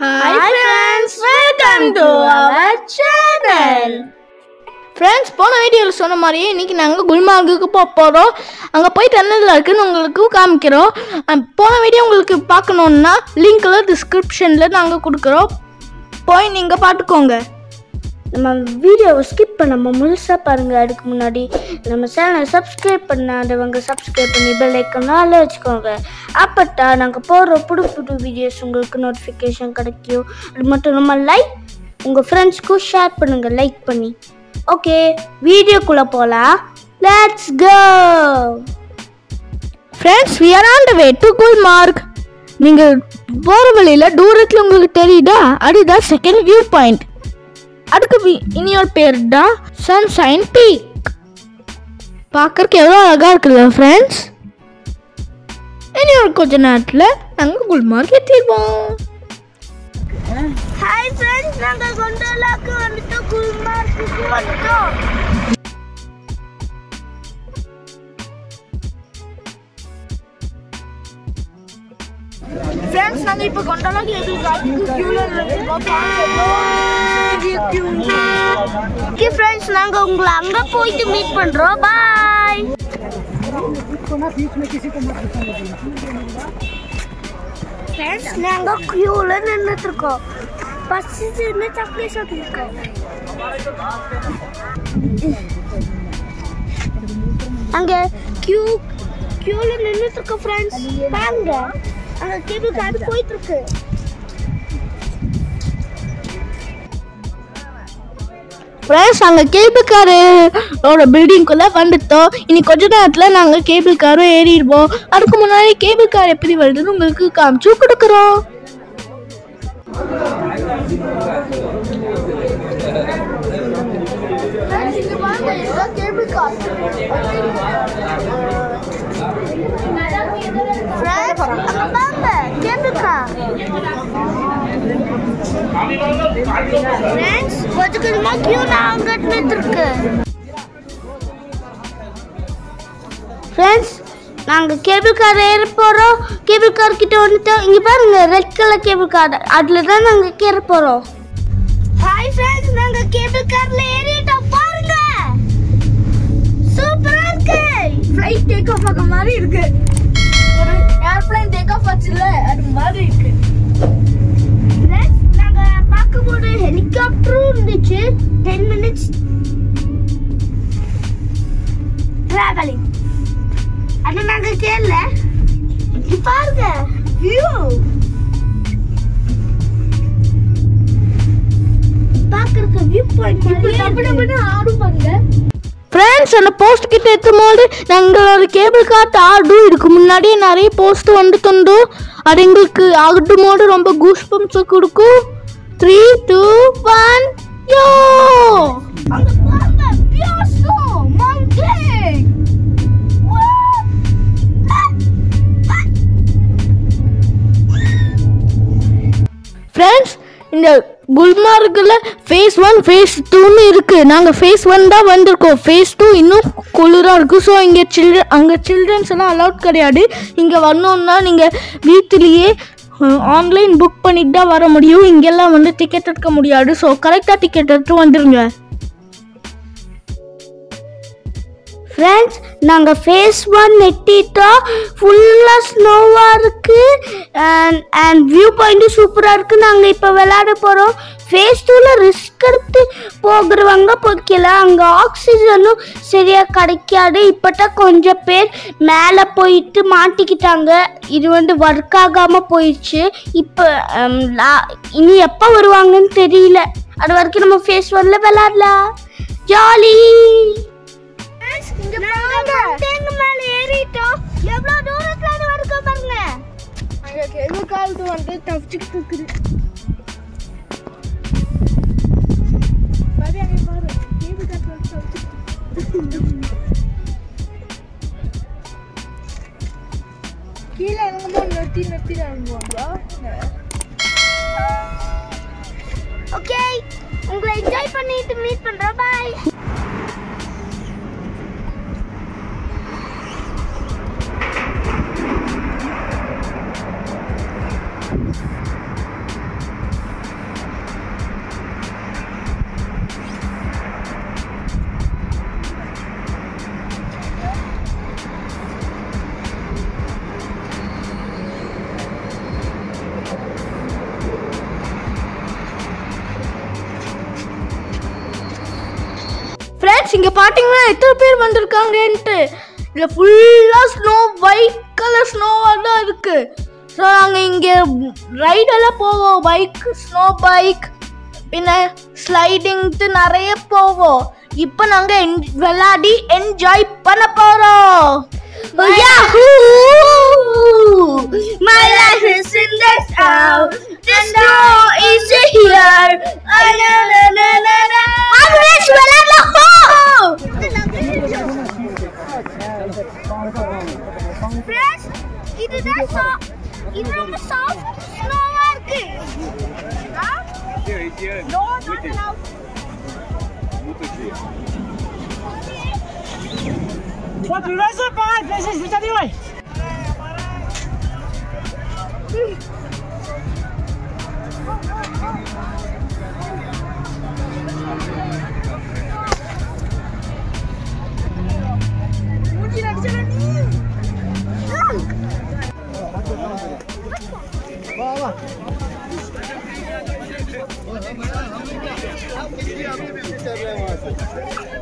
Hi friends, welcome to our channel. Friends, போன வீடியோவில் சொன்ன மாதிரியே இன்னைக்கு நாங்கள் குல்மார்குக்கு போகிறோம். அங்கே போய் என்னெல்லாம் இருக்குன்னு உங்களுக்கு காமிக்கிறோம். போன வீடியோ உங்களுக்கு பார்க்கணுன்னா லிங்க்கில் டிஸ்கிரிப்ஷனில் நாங்கள் கொடுக்குறோம், போய் நீங்கள் பார்த்துக்கோங்க. நம்ம வீடியோவை ஸ்கிப் பண்ணாமல் முழுசாக பாருங்கள். அதுக்கு முன்னாடி நம்ம சேனலை சப்ஸ்கிரைப் பண்ணாதவங்க சப்ஸ்கிரைப் பண்ணி பெல் ஐக்கான வச்சுக்கோங்க. அப்போதான் நாங்கள் போடுற புது புது வீடியோஸ் உங்களுக்கு நோட்டிஃபிகேஷன் கிடைக்கும். அது மட்டும் நம்ம உங்கள் ஃப்ரெண்ட்ஸ்க்கும் ஷேர் பண்ணுங்கள் லைக் பண்ணி. ஓகே, வீடியோக்குள்ளே போகலாம். Let's go. Friends, we are on the way to Gulmarg. நீங்கள் போகிற வழியில் தூரத்தில் உங்களுக்கு தெரியுதா, அதுதான் செகண்ட் வியூ பாயிண்ட். அதுக்கு இன்னொரு பேர் தான் சன்ஷைன் பீக். பார்க்கறதுக்கு எவ்வளோ அழகாக இருக்குல்ல ஃப்ரெண்ட்ஸ். இன்னொரு கொஞ்ச நேரத்தில் நாங்கள் குல்மார்க் எத்திடுவோம். ஹாய் ஃப்ரெண்ட்ஸ், நாங்கள் கொண்டோலாக்கு வந்துட்டோம், குல்மார்க்குக்கு வந்துட்டோம். ஃப்ரெண்ட்ஸ், நாங்கள் இப்போ கொண்டோலாக்கு ஓகே ஃப்ரெண்ட்ஸ், நாங்கள் உங்களை அங்கே போயிட்டு மீட் பண்ணுறோம். பாய். ஃப்ரெண்ட்ஸ், நாங்கள் க்யூவில் நின்றுட்டு இருக்கோம். பசிச்சுன்னு சாக்லேட் சாப்பிட்டுருக்கோம். அங்கே க்யூவில் நின்றுட்டு இருக்கோம் ஃப்ரெண்ட்ஸ். வாங்க, அங்கே கேபிள் கார்டு போயிட்டு இருக்கு. ஃப்ரெண்ட்ஸ், நாங்கள் கேபிள் காரோட பில்டிங்குள்ளே வந்துட்டோம். இன்னைக்கு கொஞ்ச நேரத்தில் நாங்கள் கேபிள் காரும் ஏறிடுவோம். அதுக்கு முன்னாடி கேபிள் கார் எப்படி வருதுன்னு உங்களுக்கு காமிச்சு கொடுக்குறோம். ஃப்ரெண்ட்ஸ், நாங்கள் கேபிள் கார் ஏற போகிறோம். கேபிள் கார் கிட்ட வந்துட்டோம். இங்கே பாருங்க, ரெட் கலர் கேபிள் கார், அதில் தான் நாங்கள் ஏற போகிறோம். ஹாய் ஃப்ரெண்ட்ஸ், நாங்கள் கேபிள் காரில் ஏறிட்டோம். பாருங்க, சூப்பராக இருக்கு. ஃப்ளைட் டேக் ஆஃப் ஆக மாதிரி இருக்கு. ஒரு ஏர்ப்ளைன் டேக் ஆஃப் ஆச்சுல, அது மாதிரி இருக்கு. ஃப்ரெண்ட்ஸ், நாங்கள் பார்க்கும்போது ஹெலிகாப்டரும் இருந்துச்சு. 10 minutes ட்ராவலிங். அது நாங்கள் கேரள. இங்க பாருங்க வியூ. பார்க்கறதுக்கு வியூ பாயிண்ட் மாதிரி ஆடும் பாருங்க. ஃப்ரெண்ட்ஸ், அந்த போஸ்ட் கிட்ட எத்தும்போது நாங்களோட கேபிள் கார் ஆடும். இதுக்கு முன்னாடியே நிறைய போஸ்ட் வந்துட்டு அது எங்களுக்கு ஆடும் போது ரொம்ப கூஸ் பம்ப்ஸ் கொடுக்கும். 3, 2, 1 யோ. அங்க பாருங்க, பியாஸ்டோ மவுண்டன். ஃப்ரெண்ட்ஸ், இந்த குல்மார்கில் ஃபேஸ் 1 ஃபேஸ் 2ன்னு இருக்குது. நாங்கள் ஃபேஸ் 1 தான் வந்திருக்கோம். ஃபேஸ் 2 இன்னும் குளிராக இருக்குது. ஸோ இங்கே அங்கே சில்ட்ரன்ஸ் எல்லாம் அலவுட் கிடையாது. இங்கே வரணுன்னா நீங்கள் வீட்டிலேயே ஆன்லைன் புக் பண்ணிட்டு தான் வர முடியும். இங்கெல்லாம் வந்து டிக்கெட் எடுக்க முடியாது. ஸோ கரெக்டாக டிக்கெட் எடுத்து வந்துடுங்க. ஃப்ரெண்ட்ஸ், நாங்கள் ஃபேஸ் 1 எட்டிட்டோம். ஃபுல்லாக ஸ்னோவாக இருக்குது அண்ட் வியூ பாயிண்ட்டும் சூப்பராக இருக்குது. நாங்கள் இப்போ விளையாட போகிறோம். ஃபேஸ் 2ல் ரிஸ்க் எடுத்து போகிறவங்க போய்க்கலாம். அங்கே ஆக்சிஜனும் சரியாக கிடைக்காது. இப்போதான் கொஞ்சம் பேர் மேலே போயிட்டு மாட்டிக்கிட்டாங்க. இது வந்து ஒர்க் ஆகாமல் போயிடுச்சு. இப்போ இனி எப்போ வருவாங்கன்னு தெரியல. அது வரைக்கும் நம்ம ஃபேஸ் 1ல் விளையாடலாம். ஜாலி. மேல ஏறிட்டோம். எவ்வளவு தூரத்துல வருது பாருங்க. அங்க கேபிள் கார் வந்து தப்பிச்சுக்கிட்டு இருக்குது. பாரு, அங்க பாரு, கேபிள் கார் வந்து தப்பிச்சுக்கிட்டு. கீழே இறங்கும்போது நிறுத்தி இறங்குவாங்களா? ஓகே, உங்களை என்ஜாய் பண்ணிட்டு மீட் பண்றோம். பாய். ஃப்ரெண்ட்ஸ் இங்கே பார்த்தீங்கன்னா எத்தனை பேர் வந்திருக்காங்கன்ட்டு. இல்லை ஃபுல்லாக ஸ்னோ, ஒயிட் கலர் ஸ்னோவாக தான் இருக்குது. ஸோ நாங்கள் இங்கே ரைடெல்லாம் போவோம். பைக், ஸ்னோ பைக், பின்ன ஸ்லைடிங்ட்டு நிறைய போவோம். இப்போ நாங்கள் விளையாடி என்ஜாய் பண்ண போகிறோம். My life is in the snow. The snow is here. Friends, இது ரொம்ப சாஃப்ட் ஸ்னோவா இருக்கு. No, not enough. Toi, tu laisses pas, je vais t'arriver.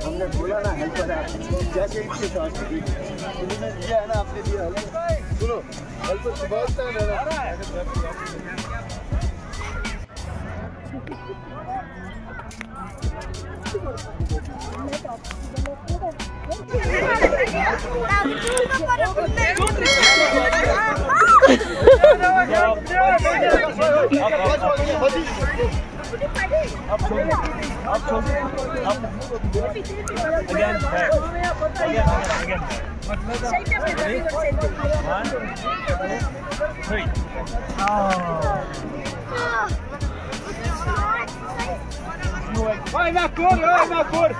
हमने बोला ना हेल्पर है जैसे इसके साथ तुमने दिया है ना आपने दिया है सुनो हेल्पर सुबह है ना Again, back. Again. 1, 2, 3.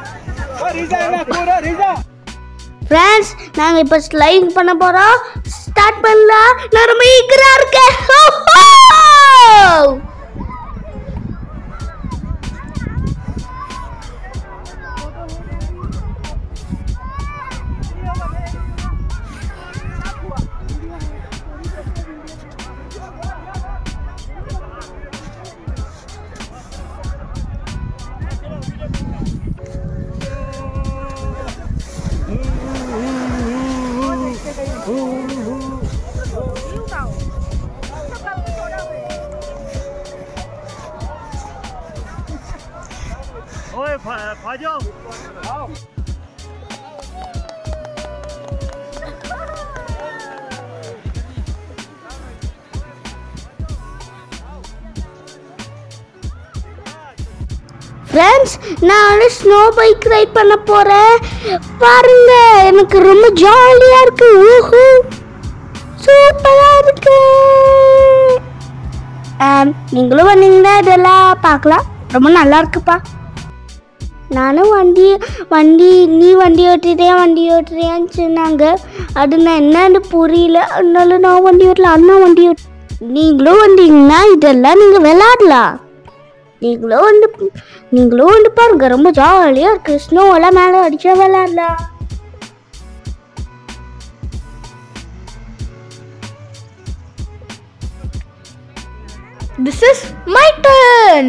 ஃப்ரெண்ட்ஸ் நாங்கள் இப்போ ஸ்லைடிங் பண்ண போகிறோம். ஸ்டார்ட் பண்ணலாம். நான் ரொம்ப ஈகராக இருக்கேன். Ôi, phải chưa? ஃப்ரெண்ட்ஸ் நான் ஸ்னோ பைக் ரைட் பண்ண போகிறேன். பாருங்க எனக்கு ரொம்ப ஜாலியாக இருக்கு. ஊஹூ சூப்பராக இருக்கு. நீங்களும் வந்தீங்கன்னா இதெல்லாம் பார்க்கலாம். ரொம்ப நல்லா இருக்குப்பா. நானும் நீ வண்டி ஓட்டுறியான்னு சொன்னாங்க. அது நான் என்னன்னு புரியல. அதனால நான் வண்டி ஓட்டல. அண்ணா வண்டி நீங்களும் வந்தீங்கன்னா இதெல்லாம் நீங்கள் விளையாடலாம். நீங்களும் வந்து பாருங்க. ரொம்ப ஜாலியாக இருக்கு. ஸ்னோவெல்லாம் மேலே அடிச்சா விளையாடலாம். This is my turn.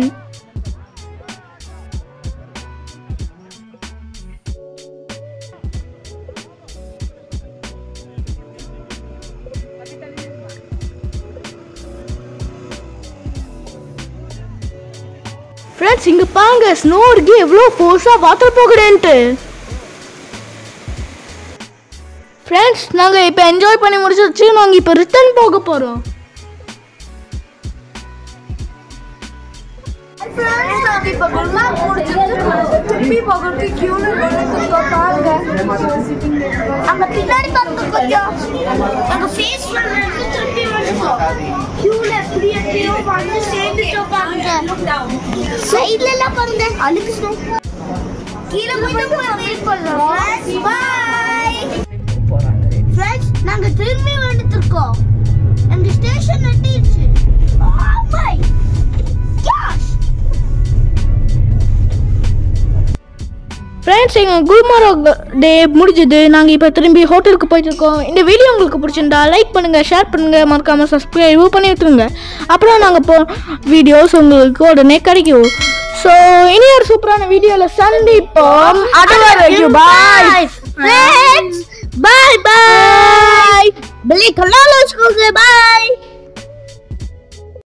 Friends இங்க பாருங்க ஸ்னோ இருக்கு எவ்வளோ ஃபோர்ஸா வாட்டர் போகுதுன்ட்டு. ஃப்ரெண்ட்ஸ் நாங்க இப்போ என்ஜாய் பண்ணி முடிச்சிருச்சு. நாங்க இப்போ ரிட்டர்ன் போக போறோம். இப்போ குல்மார்க் முடிச்சிட்டு திருப்பி போகிறதுக்கு கியூல நின்னுட்டு பாருங்க. அங்க பின்னாடி பாருங்க கொஞ்சம். அங்க ஃபேஸ் பண்ணிட்டு திருப்பி வந்துட்டோம். கியூல எப்படியோ வந்து சேர்ந்துட்டோம் பாருங்க. சைடுல எல்லாம் பாருங்க அழுக்கு ஸ்னோ. கீழ போயிட்டு வெயிட் பண்ணலாம். பை. ஃப்ரெண்ட்ஸ் நாங்க திரும்பி வந்துட்டு இருக்கோம். எங்க ஸ்டேஷன் எட்டிடுச்சு. பை. யாஷ். ஃப்ரெண்ட்ஸ் எங்கள் குல்மார்க் டே முடிஞ்சது. நாங்கள் இப்போ திரும்பி ஹோட்டலுக்கு போயிட்டுருக்கோம். இந்த வீடியோ உங்களுக்கு பிடிச்சிருந்தா லைக் பண்ணுங்கள், ஷேர் பண்ணுங்கள், மறக்காமல் சப்ஸ்கிரைபும் பண்ணி விட்டுருங்க. அப்புறம் நாங்கள் வீடியோஸ் உங்களுக்கு உடனே கிடைக்கும். ஸோ இனி ஒரு சூப்பரான வீடியோவில் சந்திப்போம். அது வரைக்கும் பாய்.